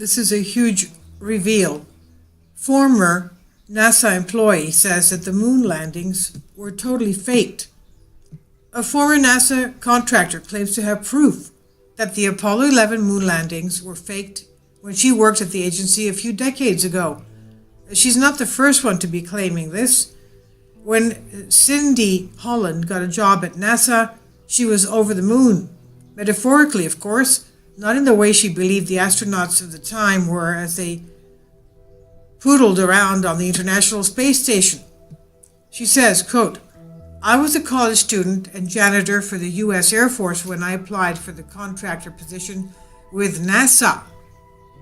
This is a huge reveal. Former NASA employee says that the moon landings were totally faked. A former NASA contractor claims to have proof that the Apollo 11 moon landings were faked when she worked at the agency a few decades ago. She's not the first one to be claiming this. When Cindy Holland got a job at NASA, she was over the moon. Metaphorically, of course, not in the way she believed the astronauts of the time were as they poodled around on the International Space Station. She says, quote, "I was a college student and janitor for the U.S. Air Force when I applied for the contractor position with NASA."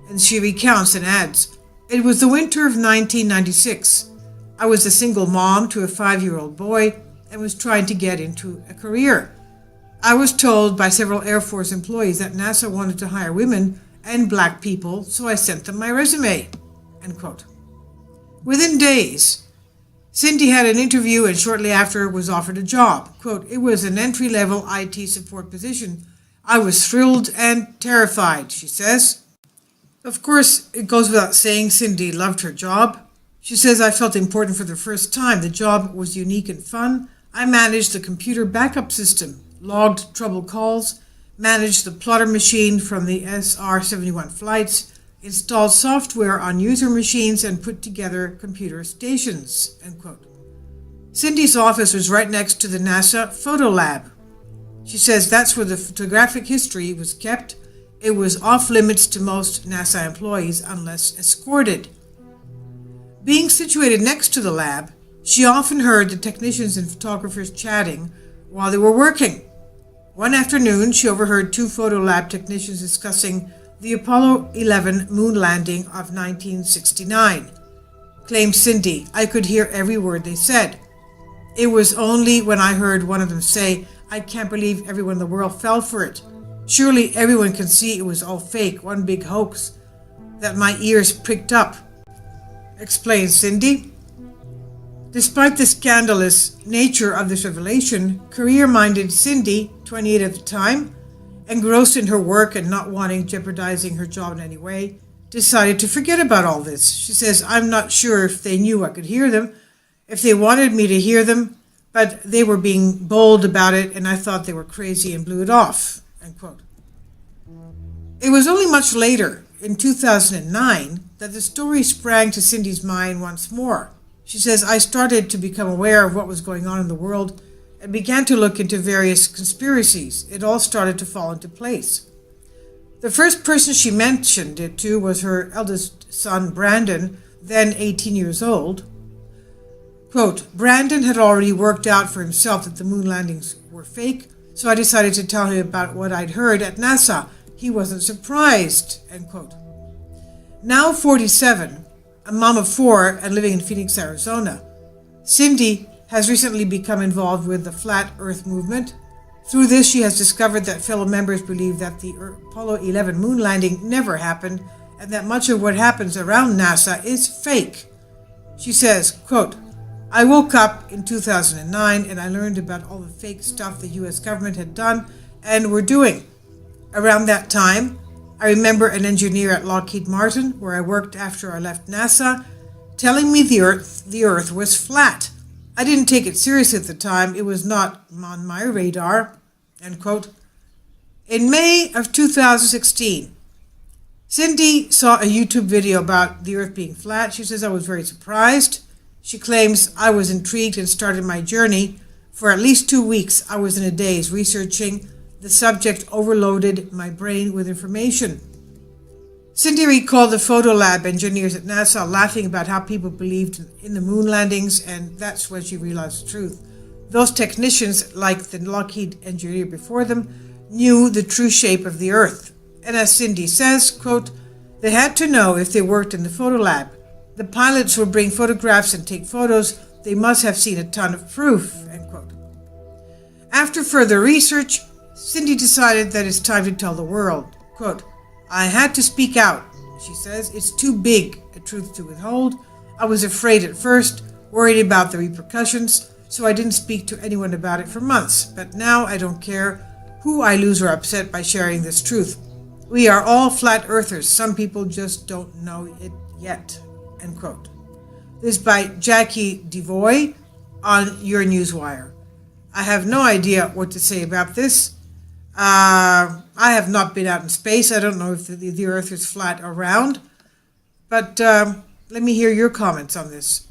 And she recounts and adds, "It was the winter of 1996. I was a single mom to a 5-year-old boy and was trying to get into a career. I was told by several Air Force employees that NASA wanted to hire women and black people, so I sent them my resume." End quote. Within days, Cindy had an interview and shortly after was offered a job. Quote, "It was an entry-level IT support position. I was thrilled and terrified," she says. Of course, it goes without saying Cindy loved her job. She says, "I felt important for the first time. The job was unique and fun. I managed the computer backup system, logged trouble calls, managed the plotter machine from the SR-71 flights, installed software on user machines, and put together computer stations." End quote. Cindy's office was right next to the NASA photo lab. She says that's where the photographic history was kept. It was off limits to most NASA employees unless escorted. Being situated next to the lab, she often heard the technicians and photographers chatting while they were working. One afternoon, she overheard 2 photo lab technicians discussing the Apollo 11 moon landing of 1969. Claimed Cindy, "I could hear every word they said. It was only when I heard one of them say, 'I can't believe everyone in the world fell for it. Surely everyone can see it was all fake, one big hoax,' that my ears pricked up," explains Cindy. Despite the scandalous nature of this revelation, career-minded Cindy, 28 at the time, engrossed in her work and not wanting jeopardizing her job in any way, decided to forget about all this. She says, "I'm not sure if they knew I could hear them, if they wanted me to hear them, but they were being bold about it and I thought they were crazy and blew it off." End quote. It was only much later, in 2009, that the story sprang to Cindy's mind once more. She says, "I started to become aware of what was going on in the world and began to look into various conspiracies. It all started to fall into place." The first person she mentioned it to was her eldest son, Brandon, then 18 years old. Quote, "Brandon had already worked out for himself that the moon landings were fake, so I decided to tell him about what I'd heard at NASA. He wasn't surprised." End quote. Now 47, a mom of 4 and living in Phoenix, Arizona, Cindy has recently become involved with the Flat Earth movement. Through this, she has discovered that fellow members believe that the Apollo 11 moon landing never happened and that much of what happens around NASA is fake. She says, quote, "I woke up in 2009 and I learned about all the fake stuff the U.S. government had done and were doing. Around that time, I remember an engineer at Lockheed Martin, where I worked after I left NASA, telling me the Earth was flat. I didn't take it seriously at the time. It was not on my radar." End quote. In May of 2016, Cindy saw a YouTube video about the Earth being flat. She says, "I was very surprised." She claims, "I was intrigued and started my journey. For at least 2 weeks, I was in a daze researching. The subject overloaded my brain with information." Cindy recalled the photo lab engineers at NASA laughing about how people believed in the moon landings, and that's when she realized the truth. Those technicians, like the Lockheed engineer before them, knew the true shape of the Earth. And as Cindy says, quote, "They had to know if they worked in the photo lab. The pilots would bring photographs and take photos. They must have seen a ton of proof." End quote. After further research, Cindy decided that it's time to tell the world. Quote, "I had to speak out," she says. "It's too big a truth to withhold. I was afraid at first, worried about the repercussions, so I didn't speak to anyone about it for months. But now I don't care who I lose or upset by sharing this truth. We are all flat earthers. Some people just don't know it yet. End quote. This is by Jackie Devoy on Your Newswire. I have no idea what to say about this. I have not been out in space. I don't know if the Earth is flat or round. But let me hear your comments on this.